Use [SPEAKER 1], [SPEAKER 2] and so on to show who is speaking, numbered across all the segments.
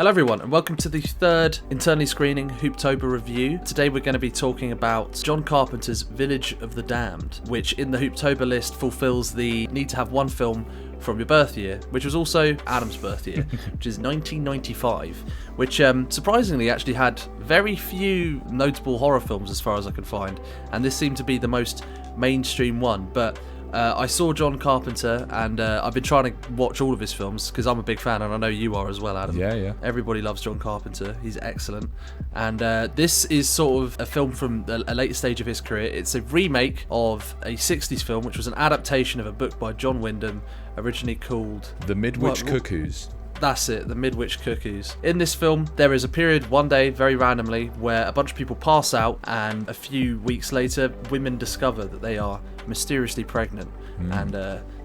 [SPEAKER 1] Hello everyone and welcome to the third internally screening Hooptober review. Today we're going to be talking about John Carpenter's Village of the Damned, which in the Hooptober list fulfills the need to have one film from your birth year, which was also Adam's birth year, which is 1995, which surprisingly actually had very few notable horror films as far as I could find, and this seemed to be the most mainstream one. But I saw John Carpenter, and I've been trying to watch all of his films because I'm a big fan, and I know you are as well, Adam.
[SPEAKER 2] Yeah.
[SPEAKER 1] Everybody loves John Carpenter. He's excellent. And this is sort of a film from a later stage of his career. It's a remake of a 60s film, which was an adaptation of a book by John Wyndham, originally called
[SPEAKER 2] The Midwich Cuckoos.
[SPEAKER 1] That's it, the Midwich Cuckoos. In this film, there is a period one day, very randomly, where a bunch of people pass out, and a few weeks later, women discover that they are mysteriously pregnant, and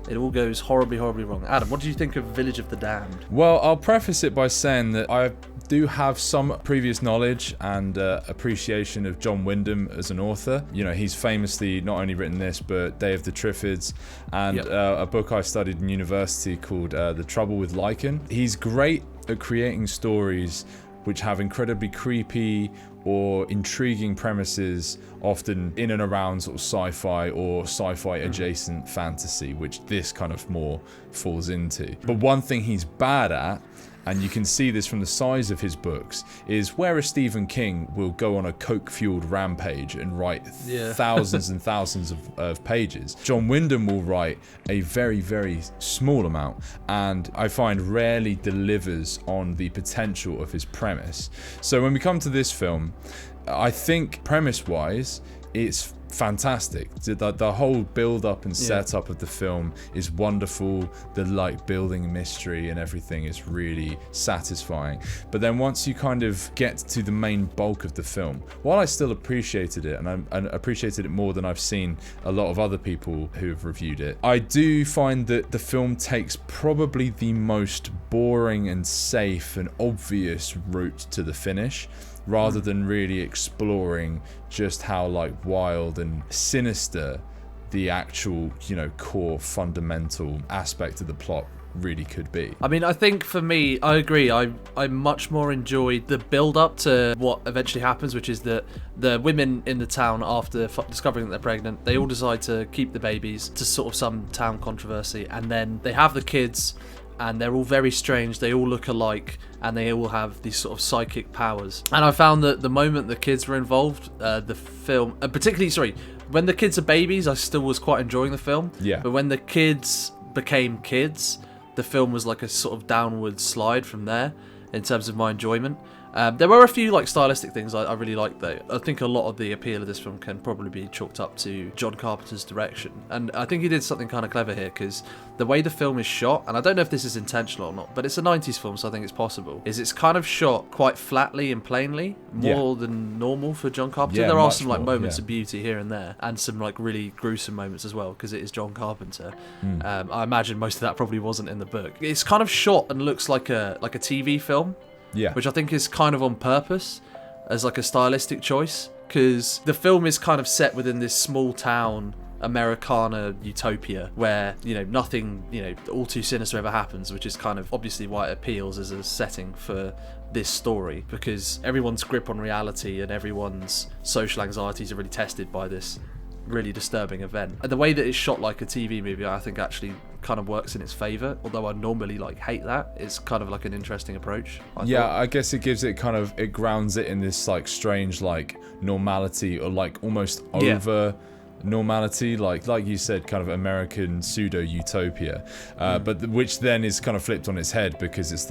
[SPEAKER 1] it all goes horribly, horribly wrong. Adam, what do you think of Village of the Damned?
[SPEAKER 2] Well, I'll preface it by saying that I do have some previous knowledge and appreciation of John Wyndham as an author. You know, he's famously not only written this, but Day of the Triffids, and a book I studied in university called The Trouble with Lichen. He's great at creating stories which have incredibly creepy or intriguing premises, often in and around sort of sci-fi or sci-fi adjacent fantasy, which this kind of more falls into. But one thing he's bad at, and you can see this from the size of his books, is where a Stephen King will go on a coke-fueled rampage and write thousands and thousands of pages. John Wyndham will write a very, very small amount, and I find rarely delivers on the potential of his premise. So when we come to this film, I think premise-wise, it's fantastic. The whole build-up and setup of the film is wonderful. The building mystery and everything is really satisfying. But then once you kind of get to the main bulk of the film, while I still appreciated it, and I appreciated it more than I've seen a lot of other people who have reviewed it, I do find that the film takes probably the most boring and safe and obvious route to the finish, rather than really exploring just how wild and sinister the actual, core fundamental aspect of the plot really could be.
[SPEAKER 1] I mean, I think for me, I agree. I much more enjoyed the build-up to what eventually happens, which is that the women in the town, after discovering that they're pregnant, they all decide to keep the babies to sort of some town controversy, and then they have the kids, and they're all very strange. They all look alike, and they all have these sort of psychic powers. And I found that the moment the kids were involved, the film, when the kids are babies, I still was quite enjoying the film.
[SPEAKER 2] Yeah.
[SPEAKER 1] But when the kids became kids, the film was like a sort of downward slide from there in terms of my enjoyment. There were a few stylistic things I really liked though. I think a lot of the appeal of this film can probably be chalked up to John Carpenter's direction, and I think he did something kind of clever here, because the way the film is shot, and I don't know if this is intentional or not, but it's a 90s film, so I think it's possible, is it's kind of shot quite flatly and plainly, more than normal for John Carpenter. There are some moments of beauty here and there, and some really gruesome moments as well, because it is John Carpenter. I imagine most of that probably wasn't in the book. It's kind of shot and looks like a TV film.
[SPEAKER 2] Yeah.
[SPEAKER 1] Which I think is kind of on purpose as a stylistic choice, because the film is kind of set within this small town Americana utopia where, nothing, all too sinister ever happens, which is kind of obviously why it appeals as a setting for this story, because everyone's grip on reality and everyone's social anxieties are really tested by this really disturbing event. And the way that it's shot like a TV movie, I think actually kind of works in its favour, although I normally hate that. It's kind of an interesting approach, I thought.
[SPEAKER 2] I guess it gives it it grounds it in this strange normality, or almost over normality, like you said, kind of American pseudo utopia, but which then is kind of flipped on its head, because it's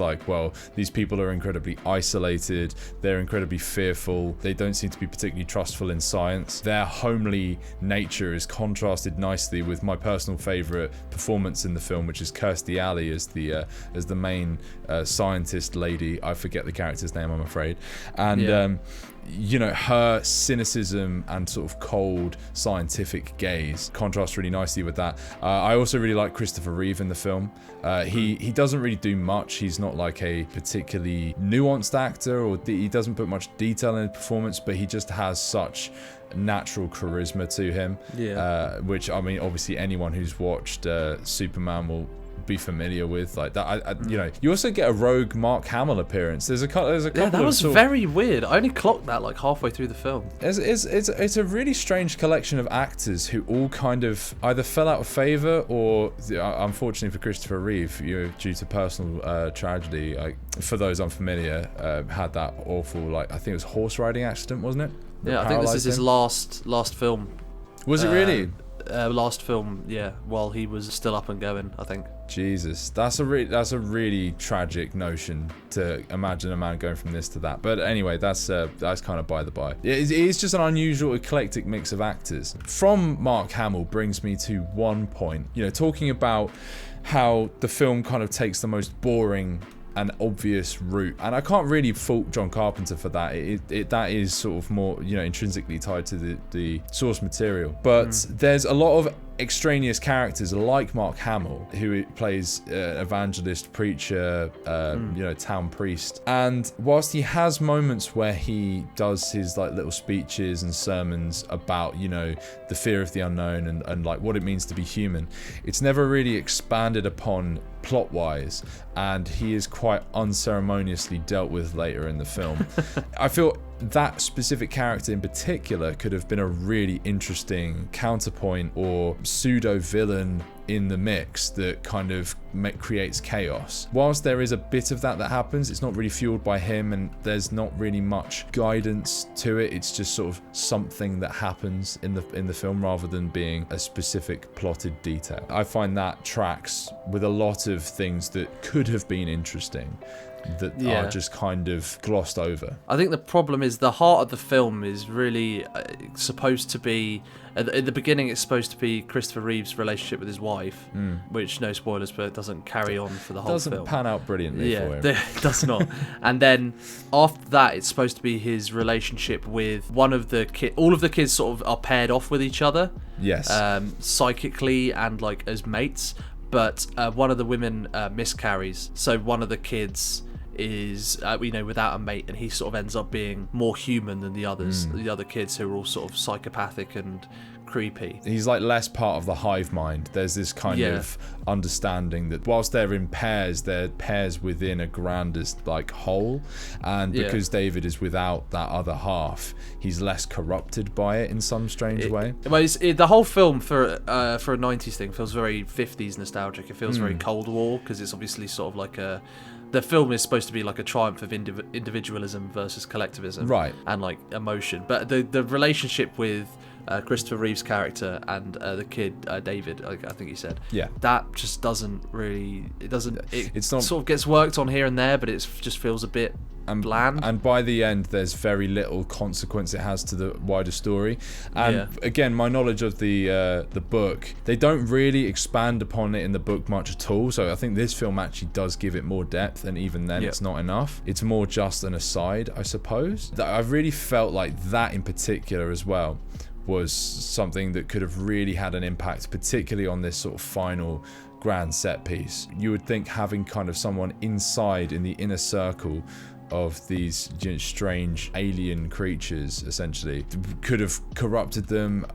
[SPEAKER 2] these people are incredibly isolated, they're incredibly fearful, they don't seem to be particularly trustful in science. Their homely nature is contrasted nicely with my personal favourite performance in the film, which is Kirstie Alley as the main scientist lady. I forget the character's name, I'm afraid, and her cynicism and sort of cold scientific gaze contrasts really nicely with that. I also really like Christopher Reeve in the film. He doesn't really do much. He's not a particularly nuanced actor, or he doesn't put much detail in his performance, but he just has such natural charisma to him, which, I mean, obviously anyone who's watched Superman will be familiar with, like that. You know, you also get a rogue Mark Hamill appearance. There's a couple.
[SPEAKER 1] Yeah, that was very weird. I only clocked that like halfway through the film.
[SPEAKER 2] It's a really strange collection of actors who all kind of either fell out of favor or, unfortunately for Christopher Reeve, due to personal tragedy. For those unfamiliar, had that awful, like, I think it was horse riding accident, wasn't it?
[SPEAKER 1] Yeah, I think this is his last film.
[SPEAKER 2] Was it really?
[SPEAKER 1] Last film, yeah, while he was still up and going, I think.
[SPEAKER 2] Jesus, that's a really tragic notion to imagine a man going from this to that. But anyway, that's kind of by the by. It is just an unusual, eclectic mix of actors. From Mark Hamill brings me to one point. Talking about how the film kind of takes the most boring and obvious route, and I can't really fault John Carpenter for that. That is sort of more intrinsically tied to the source material. But there's a lot of extraneous characters like Mark Hamill, who plays evangelist, preacher, town priest, and whilst he has moments where he does his like little speeches and sermons about the fear of the unknown and like what it means to be human, it's never really expanded upon plot wise, and he is quite unceremoniously dealt with later in the film. I feel that specific character in particular could have been a really interesting counterpoint or pseudo villain in the mix that kind of creates chaos. Whilst there is a bit of that happens, it's not really fueled by him, and there's not really much guidance to it. It's just sort of something that happens in the film rather than being a specific plotted detail. I find that tracks with a lot of things that could have been interesting that are just kind of glossed over. I
[SPEAKER 1] think the problem is the heart of the film is really supposed to be, at the beginning it's supposed to be Christopher Reeve's relationship with his wife, which, no spoilers, but it doesn't carry on for the whole film.
[SPEAKER 2] Doesn't pan out brilliantly for him.
[SPEAKER 1] It does not. And then after that it's supposed to be his relationship with one of the kids. All of the kids sort of are paired off with each other.
[SPEAKER 2] Yes.
[SPEAKER 1] Psychically and like as mates, but one of the women miscarries, so one of the kids is without a mate, and he sort of ends up being more human than the others, the other kids who are all sort of psychopathic and creepy.
[SPEAKER 2] He's like less part of the hive mind. There's this kind of understanding that whilst they're in pairs, they're pairs within a grandest like whole, and because David is without that other half, he's less corrupted by it in some strange way.
[SPEAKER 1] Well, the whole film for a 90s thing feels very 50s nostalgic. It feels very Cold War, because it's obviously sort of like the film is supposed to be like a triumph of individualism versus collectivism,
[SPEAKER 2] right? And
[SPEAKER 1] like emotion. But the relationship with Christopher Reeve's character and the kid David, I think he said, that just doesn't really. It's not sort of gets worked on here and there, but it just feels a bit bland.
[SPEAKER 2] And by the end, there's very little consequence it has to the wider story. And again, my knowledge of the book, they don't really expand upon it in the book much at all. So I think this film actually does give it more depth, and even then it's not enough. It's more just an aside, I suppose. I really felt like that in particular as well was something that could have really had an impact, particularly on this sort of final grand set piece. You would think having kind of someone inside in the inner circle of these strange alien creatures essentially could have corrupted them,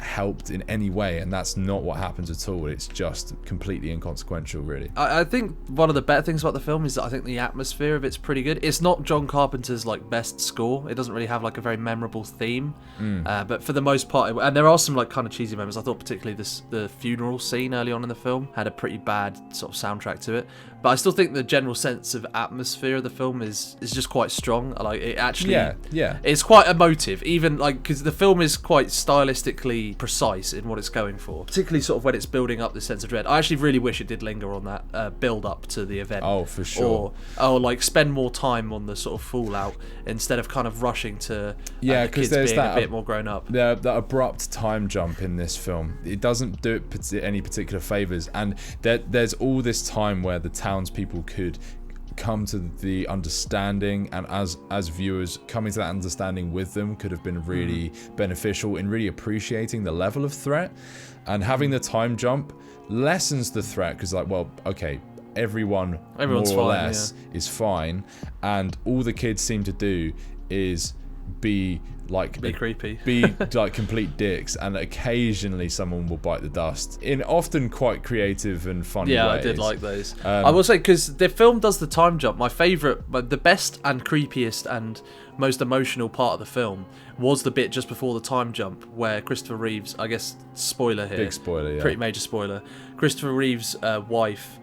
[SPEAKER 2] helped in any way, and that's not what happens at all. It's just completely inconsequential, really.
[SPEAKER 1] I think one of the better things about the film is that I think the atmosphere of it's pretty good. It's not John Carpenter's like best score. It doesn't really have like a very memorable theme, but for the most part, and there are some like kind of cheesy moments. I thought particularly the funeral scene early on in the film had a pretty bad sort of soundtrack to it, but I still think the general sense of atmosphere of the film is just quite strong. Like it actually, it's quite emotive, even like because the film is quite stylistically precise in what it's going for, particularly sort of when it's building up this sense of dread. I actually really wish it did linger on that build up to the event.
[SPEAKER 2] Oh, for sure.
[SPEAKER 1] Or like spend more time on the sort of fallout instead of kind of rushing to the kids
[SPEAKER 2] there's
[SPEAKER 1] being a bit more grown up.
[SPEAKER 2] That abrupt time jump in this film, it doesn't do it any particular favors, and there's all this time where the townspeople could come to the understanding, and as viewers coming to that understanding with them could have been really beneficial in really appreciating the level of threat. And having the time jump lessens the threat, because like, well, okay, everyone's more or less is fine, and all the kids seem to do is be
[SPEAKER 1] creepy,
[SPEAKER 2] be like complete dicks, and occasionally someone will bite the dust in often quite creative and funny ways.
[SPEAKER 1] I did like those. I will say, because the film does the time jump, my favourite, but the best and creepiest and most emotional part of the film was the bit just before the time jump where Christopher Reeve's, I guess, spoiler here,
[SPEAKER 2] big spoiler, yeah,
[SPEAKER 1] pretty major spoiler, Christopher Reeve's wife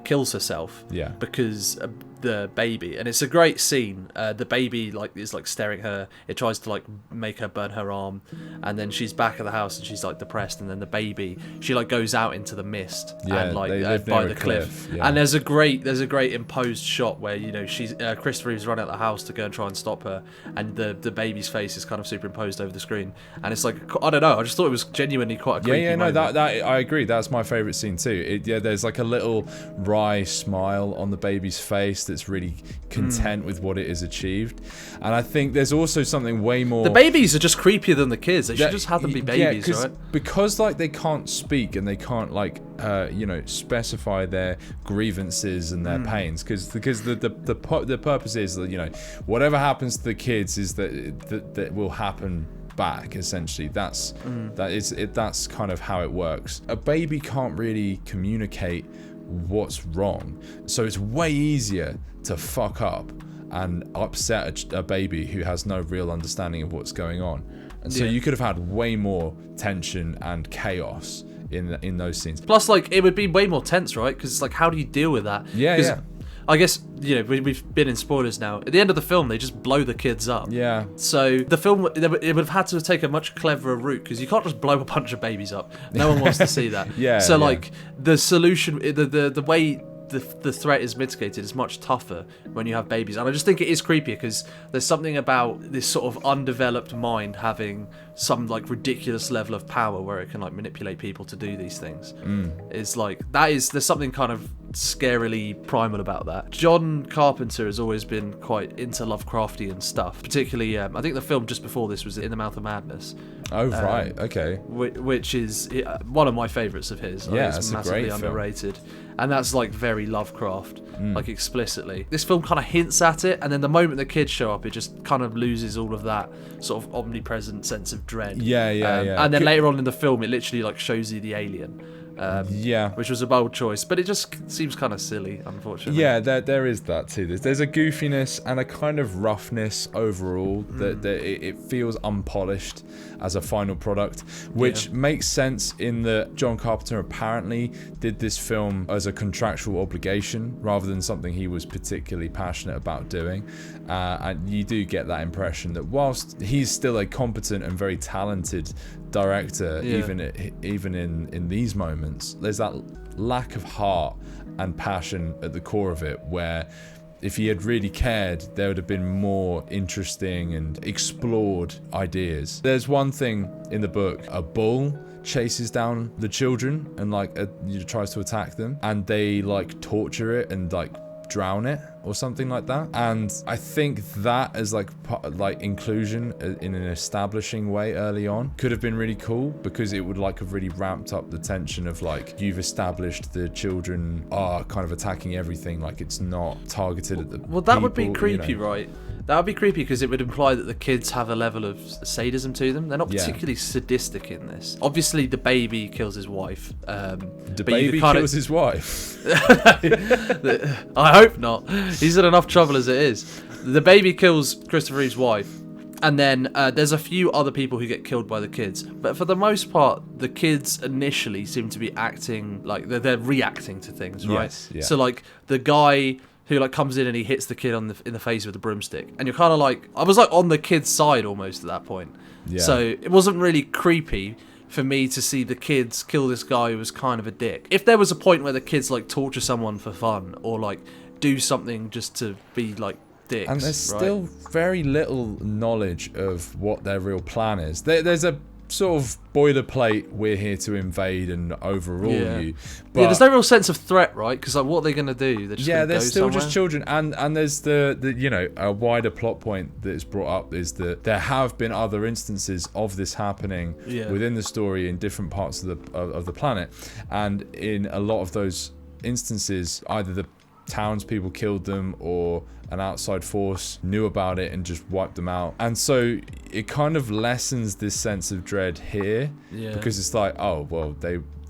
[SPEAKER 1] kills herself, because the baby, and it's a great scene. The baby is staring at her. It tries to make her burn her arm, and then she's back at the house and she's depressed, and then the baby, she goes out into the mist and
[SPEAKER 2] they live
[SPEAKER 1] by
[SPEAKER 2] near
[SPEAKER 1] the
[SPEAKER 2] a
[SPEAKER 1] cliff.
[SPEAKER 2] yeah.
[SPEAKER 1] And there's a great imposed shot where she's Christopher Reeve's run out of the house to go and try and stop her, and the baby's face is kind of superimposed over the screen, and it's I don't know, I just thought it was genuinely quite a creepy moment.
[SPEAKER 2] That I agree, that's my favorite scene too. There's a little wry smile on the baby's face that's really content with what it has achieved, and I think there's also something way more.
[SPEAKER 1] The babies are just creepier than the kids. They should just have them be babies, right?
[SPEAKER 2] Because they can't speak and they can't specify their grievances and their pains, because the purpose is that whatever happens to the kids is that will happen back, essentially. That's kind of how it works. A baby can't really communicate what's wrong, so it's way easier to fuck up and upset a baby who has no real understanding of what's going on, and so you could have had way more tension and chaos in those scenes.
[SPEAKER 1] Plus, it would be way more tense, right? Because how do you deal with that? I guess, we've been in spoilers now. At the end of the film, they just blow the kids up. Yeah. So the film, it would have had to take a much cleverer route, because you can't just blow a bunch of babies up. No one wants to see that. So the solution, the way the threat is mitigated is much tougher when you have babies, and I just think it is creepier because there's something about this sort of undeveloped mind having some ridiculous level of power where it can manipulate people to do these things. It's there's something kind of scarily primal about that. John Carpenter has always been quite into Lovecraftian stuff, particularly I think the film just before this was In the Mouth of Madness.
[SPEAKER 2] Oh right, okay.
[SPEAKER 1] Which is one of my favourites of his. It's massively underrated. And that's very Lovecraft, explicitly. This film kind of hints at it, and then the moment the kids show up, it just kind of loses all of that sort of omnipresent sense of dread. And then later on in the film, it literally shows you the alien. Which was a bold choice, but it just seems kind of silly, unfortunately.
[SPEAKER 2] Yeah, there is that too. There's a goofiness and a kind of roughness overall that it feels unpolished as a final product, which makes sense in that John Carpenter apparently did this film as a contractual obligation rather than something he was particularly passionate about doing. And you do get that impression that whilst he's still a competent and very talented director, even in these moments, there's that lack of heart and passion at the core of it, where if he had really cared, there would have been more interesting and explored ideas. There's one thing in the book: a bull chases down the children and tries to attack them, and they torture it and drown it or something like that. And I think that as inclusion in an establishing way early on could have been really cool, because it would have really ramped up the tension of you've established the children are kind of attacking everything, it's not targeted at the
[SPEAKER 1] that
[SPEAKER 2] people,
[SPEAKER 1] would be creepy, right? That would be creepy because it would imply that the kids have a level of sadism to them. They're not particularly sadistic in this. Obviously, the baby kills his wife.
[SPEAKER 2] The baby kills his wife?
[SPEAKER 1] I hope not. He's in enough trouble as it is. The baby kills Christopher Reeve's wife. And then there's a few other people who get killed by the kids. But for the most part, the kids initially seem to be acting they're reacting to things, right?
[SPEAKER 2] Yes, yeah.
[SPEAKER 1] So the guy who comes in and he hits the kid in the face with a broomstick, and you're kind of I was on the kid's side almost at that point. Yeah. So it wasn't really creepy for me to see the kids kill this guy who was kind of a dick. If there was a point where the kids torture someone for fun or do something just to be dicks,
[SPEAKER 2] and there's still very little knowledge of what their real plan is. There's a sort of boilerplate, we're here to invade and overrule you. But
[SPEAKER 1] there's no real sense of threat, right? Because what are they going to do? They're just
[SPEAKER 2] they're still
[SPEAKER 1] somewhere?
[SPEAKER 2] just children. And there's the a wider plot point that is brought up is that there have been other instances of this happening within the story in different parts of the planet, and in a lot of those instances, either the townspeople killed them or an outside force knew about it and just wiped them out. And so it kind of lessens this sense of dread here, because it's like, oh, well,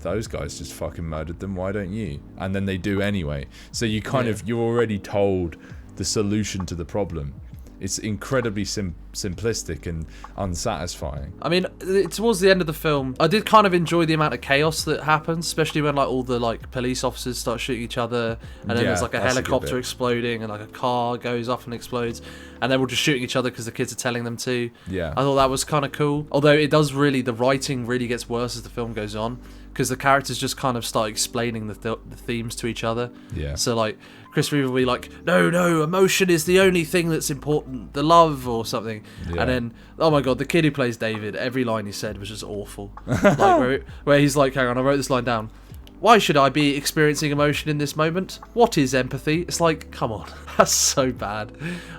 [SPEAKER 2] those guys just fucking murdered them, why don't you? And then they do anyway. So you kind of, you're already told the solution to the problem. It's incredibly simplistic and unsatisfying.
[SPEAKER 1] I mean, towards the end of the film, I did kind of enjoy the amount of chaos that happens, especially when like all the like police officers start shooting each other, and then there's like a helicopter exploding, and like a car goes off and explodes, and they're all just shooting each other because the kids are telling them to.
[SPEAKER 2] Yeah.
[SPEAKER 1] I thought that was kind of cool. Although it does really, the writing really gets worse as the film goes on, because the characters just kind of start explaining the themes to each other.
[SPEAKER 2] Yeah.
[SPEAKER 1] So like, Chris Reeve will be like, no, emotion is the only thing that's important, the love or something. Yeah. And then, oh my god, the kid who plays David, every line he said was just awful. Like where he's like, hang on, I wrote this line down. Why should I be experiencing emotion in this moment? What is empathy? It's like, come on, that's so bad.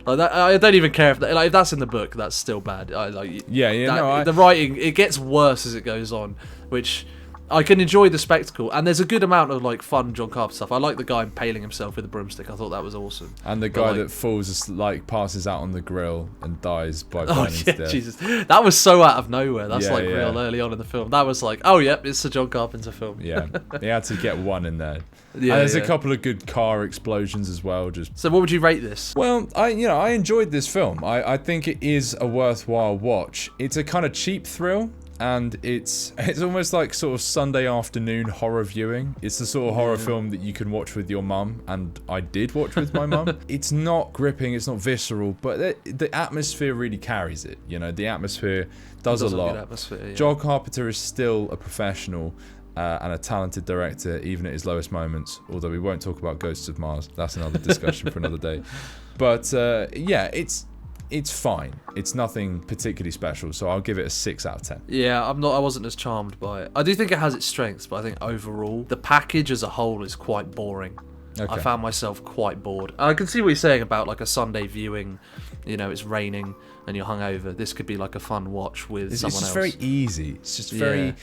[SPEAKER 1] Like that, I don't even care if that's in the book. That's still bad. The writing, it gets worse as it goes on, which I can enjoy the spectacle, and there's a good amount of like fun John Carpenter stuff. I like the guy impaling himself with a broomstick. I thought that was awesome.
[SPEAKER 2] And the guy that falls, like, passes out on the grill and dies by burning to death.
[SPEAKER 1] Jesus, that was so out of nowhere. That's real early on in the film. That was like, oh yep, it's a John Carpenter film.
[SPEAKER 2] Yeah, he had to get one in there. Yeah, and there's a couple of good car explosions as well. So
[SPEAKER 1] what would you rate this?
[SPEAKER 2] Well, I enjoyed this film. I think it is a worthwhile watch. It's a kind of cheap thrill. And it's almost like sort of Sunday afternoon horror viewing. It's the sort of horror film that you can watch with your mum, and I did watch with my mum. It's not gripping, it's not visceral, but the atmosphere really carries it. You know, the atmosphere does a lot.
[SPEAKER 1] Atmosphere,
[SPEAKER 2] John Carpenter is still a professional and a talented director, even at his lowest moments. Although we won't talk about Ghosts of Mars. That's another discussion for another day. But it's fine. It's nothing particularly special, so I'll give it a 6 out of 10.
[SPEAKER 1] Yeah, I wasn't as charmed by it. I do think it has its strengths, but I think overall, the package as a whole is quite boring. Okay. I found myself quite bored. I can see what you're saying about like a Sunday viewing. You know, it's raining and you're hungover. This could be like a fun watch with someone else.
[SPEAKER 2] It's just very easy. It's just very.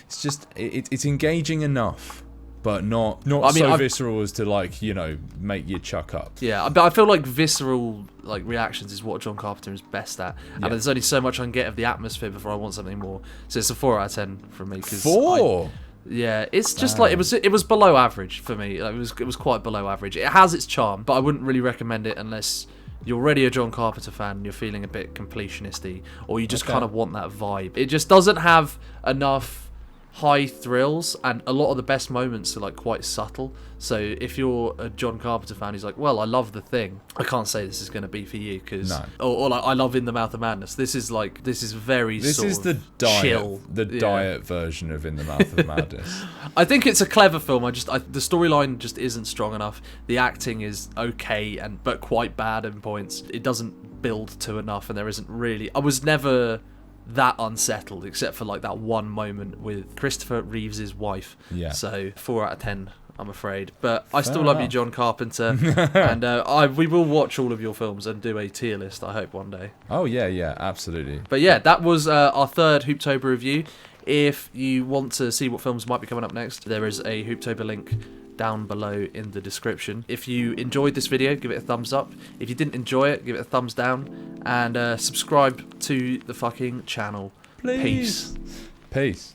[SPEAKER 2] It's just it's engaging enough. But not visceral as to, like, you know, make you chuck up.
[SPEAKER 1] Yeah, but I feel like visceral like reactions is what John Carpenter is best at. And there's only so much I can get of the atmosphere before I want something more. So it's a 4 out of 10 from me.
[SPEAKER 2] 4?
[SPEAKER 1] Yeah, it's just like it was below average for me. Like, it was quite below average. It has its charm, but I wouldn't really recommend it unless you're already a John Carpenter fan and you're feeling a bit completionisty, or you just kind of want that vibe. It just doesn't have enough high thrills, and a lot of the best moments are like quite subtle. So if you're a John Carpenter fan who's like, well, I love The Thing, I can't say this is going to be for you, because or like I love In the Mouth of Madness. This is very
[SPEAKER 2] the
[SPEAKER 1] chill,
[SPEAKER 2] diet version of In the Mouth of Madness.
[SPEAKER 1] I think it's a clever film. The storyline just isn't strong enough. The acting is okay but quite bad in points. It doesn't build to enough, and there isn't really. I was never that unsettled except for like that one moment with Christopher Reeves' wife. So 4 out of 10, I'm afraid, but I still love you, John Carpenter. And we will watch all of your films and do a tier list, I hope, one day.
[SPEAKER 2] Oh yeah, absolutely.
[SPEAKER 1] But yeah, that was our third Hooptober review. If you want to see what films might be coming up next, there is a Hooptober link down below in the description. If you enjoyed this video, give it a thumbs up. If you didn't enjoy it, give it a thumbs down, and subscribe to the fucking channel.
[SPEAKER 2] Please. Peace.